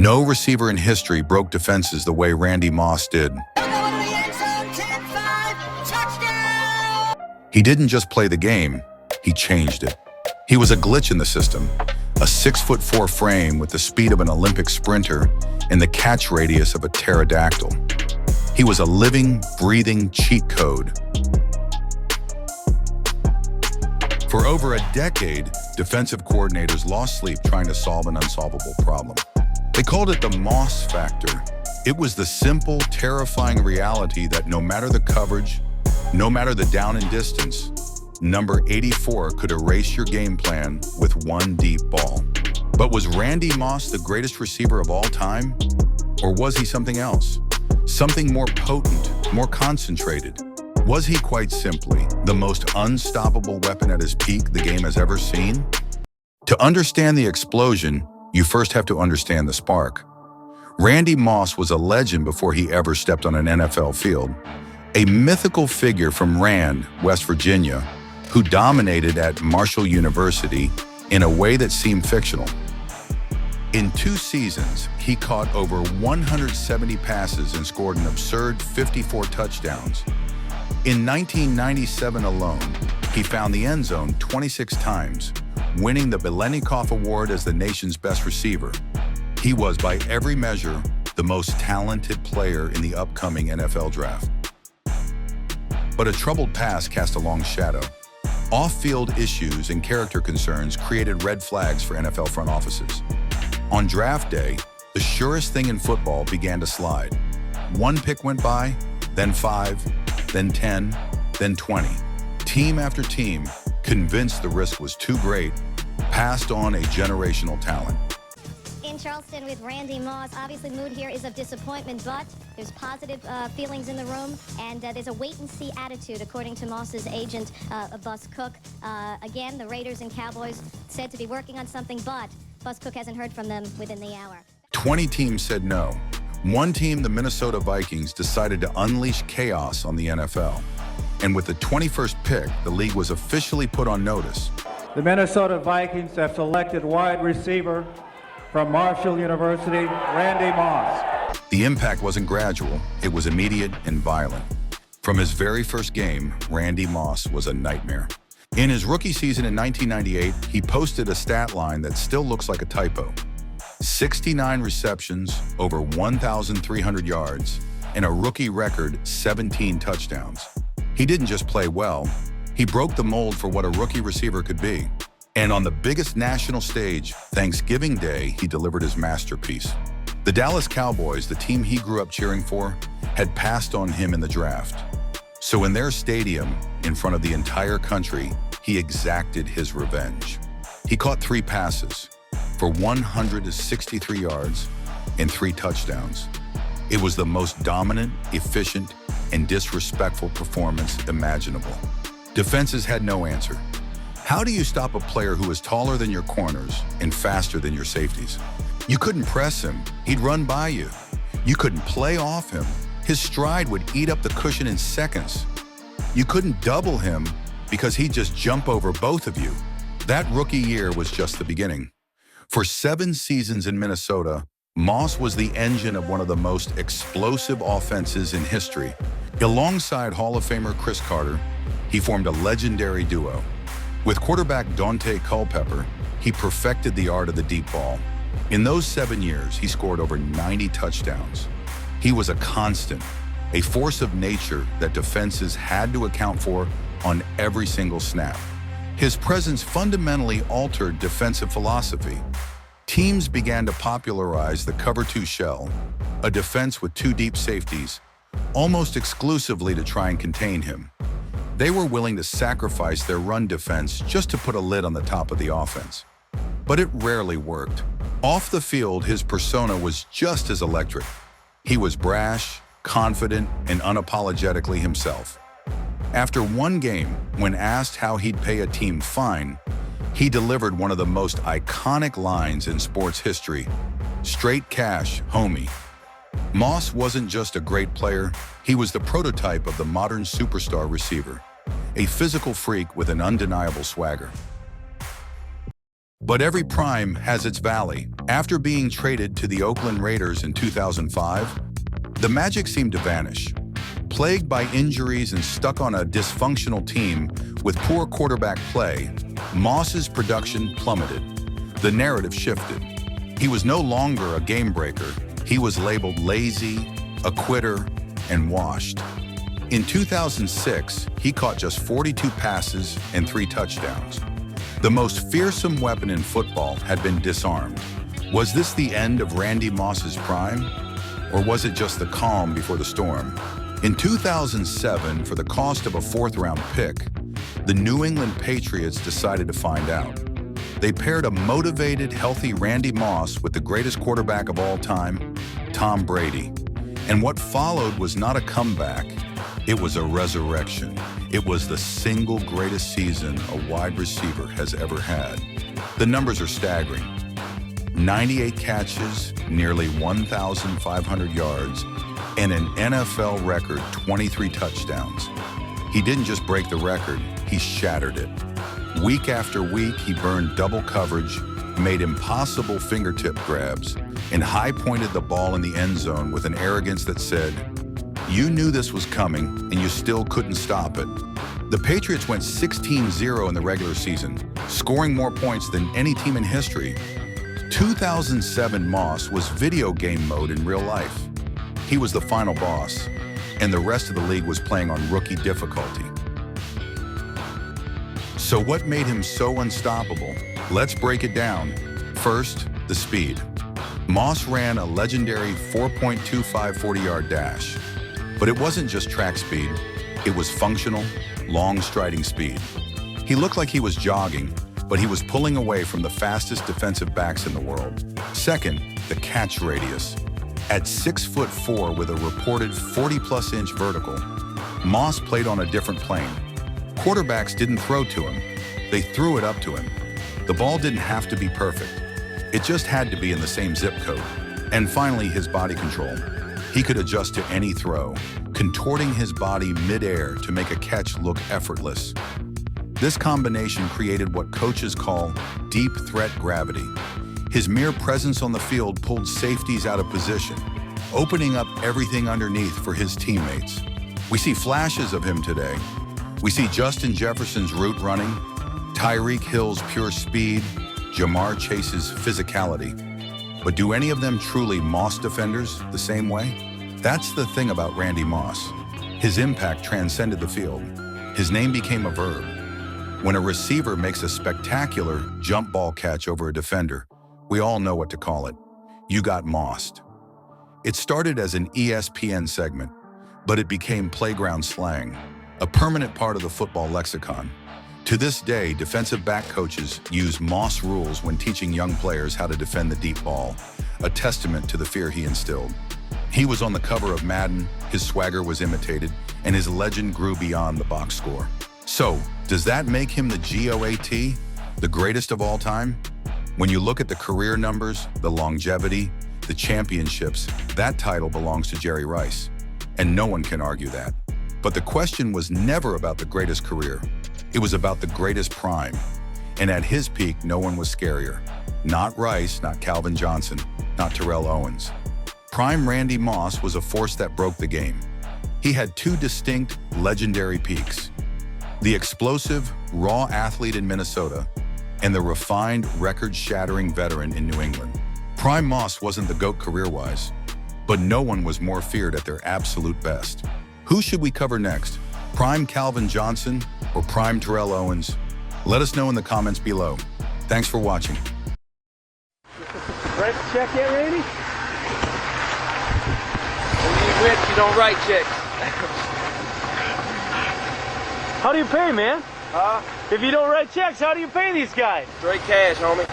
No receiver in history broke defenses the way Randy Moss did. He didn't just play the game, he changed it. He was a glitch in the system, a 6'4" frame with the speed of an Olympic sprinter and the catch radius of a pterodactyl. He was a living, breathing cheat code. For over a decade, defensive coordinators lost sleep trying to solve an unsolvable problem. They called it the Moss factor. It was the simple, terrifying reality that no matter the coverage, no matter the down and distance, number 84 could erase your game plan with one deep ball. But was Randy Moss the greatest receiver of all time? Or was he something else? Something more potent, more concentrated? Was he quite simply the most unstoppable weapon at his peak the game has ever seen? To understand the explosion, you first have to understand the spark. Randy Moss was a legend before he ever stepped on an NFL field. A mythical figure from Rand, West Virginia, who dominated at Marshall University in a way that seemed fictional. In 2 seasons, he caught over 170 passes and scored an absurd 54 touchdowns. In 1997 alone, he found the end zone 26 times, winning the Biletnikoff Award as the nation's best receiver. He was, by every measure, the most talented player in the upcoming NFL draft. But a troubled past cast a long shadow. Off-field issues and character concerns created red flags for NFL front offices. On draft day, the surest thing in football began to slide. 1 pick went by, then 5, then 10, then 20. Team after team, convinced the risk was too great, passed on a generational talent. In Charleston with Randy Moss. Obviously, mood here is of disappointment, but there's positive feelings in the room, and there's a wait-and-see attitude, according to Moss's agent, Bus Cook. Again, the Raiders and Cowboys said to be working on something, but Bus Cook hasn't heard from them within the hour. 20 teams said no. One team, the Minnesota Vikings, decided to unleash chaos on the NFL. And with the 21st pick, the league was officially put on notice. The Minnesota Vikings have selected wide receiver from Marshall University, Randy Moss. The impact wasn't gradual, it was immediate and violent. From his very first game, Randy Moss was a nightmare. In his rookie season in 1998, he posted a stat line that still looks like a typo. 69 receptions, over 1,300 yards, and a rookie record 17 touchdowns. He didn't just play well, he broke the mold for what a rookie receiver could be. And on the biggest national stage, Thanksgiving Day, he delivered his masterpiece. The Dallas Cowboys, the team he grew up cheering for, had passed on him in the draft. So in their stadium, in front of the entire country, he exacted his revenge. He caught 3 passes for 163 yards and 3 touchdowns. It was the most dominant, efficient, and disrespectful performance imaginable. Defenses had no answer. How do you stop a player who is taller than your corners and faster than your safeties? You couldn't press him, he'd run by you. You couldn't play off him. His stride would eat up the cushion in seconds. You couldn't double him because he'd just jump over both of you. That rookie year was just the beginning. For 7 seasons in Minnesota, Moss was the engine of one of the most explosive offenses in history. Alongside Hall of Famer Chris Carter, he formed a legendary duo. With quarterback Dante Culpepper, he perfected the art of the deep ball. In those 7 years, he scored over 90 touchdowns. He was a constant, a force of nature that defenses had to account for on every single snap. His presence fundamentally altered defensive philosophy. Teams began to popularize the cover 2 shell, a defense with 2 deep safeties, almost exclusively to try and contain him. They were willing to sacrifice their run defense just to put a lid on the top of the offense. But it rarely worked. Off the field, his persona was just as electric. He was brash, confident, and unapologetically himself. After one game, when asked how he'd pay a team fine, he delivered one of the most iconic lines in sports history: "Straight cash, homie." Moss wasn't just a great player, he was the prototype of the modern superstar receiver, a physical freak with an undeniable swagger. But every prime has its valley. After being traded to the Oakland Raiders in 2005, the magic seemed to vanish. Plagued by injuries and stuck on a dysfunctional team with poor quarterback play, Moss's production plummeted. The narrative shifted. He was no longer a game breaker. He was labeled lazy, a quitter, and washed. In 2006, he caught just 42 passes and 3 touchdowns. The most fearsome weapon in football had been disarmed. Was this the end of Randy Moss's prime? Or was it just the calm before the storm? In 2007, for the cost of a 4th-round pick, the New England Patriots decided to find out. They paired a motivated, healthy Randy Moss with the greatest quarterback of all time, Tom Brady. And what followed was not a comeback, it was a resurrection. It was the single greatest season a wide receiver has ever had. The numbers are staggering. 98 catches, nearly 1,500 yards, and an NFL record 23 touchdowns. He didn't just break the record, he shattered it. Week after week, he burned double coverage, made impossible fingertip grabs, and high-pointed the ball in the end zone with an arrogance that said, "You knew this was coming, and you still couldn't stop it." The Patriots went 16-0 in the regular season, scoring more points than any team in history. 2007 Moss was video game mode in real life. He was the final boss, and the rest of the league was playing on rookie difficulty. So what made him so unstoppable? Let's break it down. First, the speed. Moss ran a legendary 4.25 40-yard dash. But it wasn't just track speed, it was functional, long striding speed. He looked like he was jogging, but he was pulling away from the fastest defensive backs in the world. Second, the catch radius. At 6'4" with a reported 40-plus inch vertical, Moss played on a different plane. Quarterbacks didn't throw to him, they threw it up to him. The ball didn't have to be perfect. It just had to be in the same zip code. And finally, his body control. He could adjust to any throw, contorting his body mid-air to make a catch look effortless. This combination created what coaches call deep threat gravity. His mere presence on the field pulled safeties out of position, opening up everything underneath for his teammates. We see flashes of him today. We see Justin Jefferson's route running, Tyreek Hill's pure speed, Jamar Chase's physicality. But do any of them truly Moss defenders the same way? That's the thing about Randy Moss. His impact transcended the field. His name became a verb. When a receiver makes a spectacular jump ball catch over a defender, we all know what to call it. You got mossed. It started as an ESPN segment, but it became playground slang, a permanent part of the football lexicon. To this day, defensive back coaches use Moss rules when teaching young players how to defend the deep ball, a testament to the fear he instilled. He was on the cover of Madden, his swagger was imitated, and his legend grew beyond the box score. So, does that make him the GOAT, the greatest of all time? When you look at the career numbers, the longevity, the championships, that title belongs to Jerry Rice. And no one can argue that. But the question was never about the greatest career. It was about the greatest prime. And at his peak, no one was scarier. Not Rice, not Calvin Johnson, not Terrell Owens. Prime Randy Moss was a force that broke the game. He had two distinct, legendary peaks. The explosive, raw athlete in Minnesota and the refined, record-shattering veteran in New England. Prime Moss wasn't the GOAT career-wise, but no one was more feared at their absolute best. Who should we cover next? Prime Calvin Johnson or Prime Terrell Owens? Let us know in the comments below. Thanks for watching. Write the check yet, Randy? When you rich, you don't write checks. How do you pay, man? Huh? If you don't write checks, how do you pay these guys? Straight cash, homie.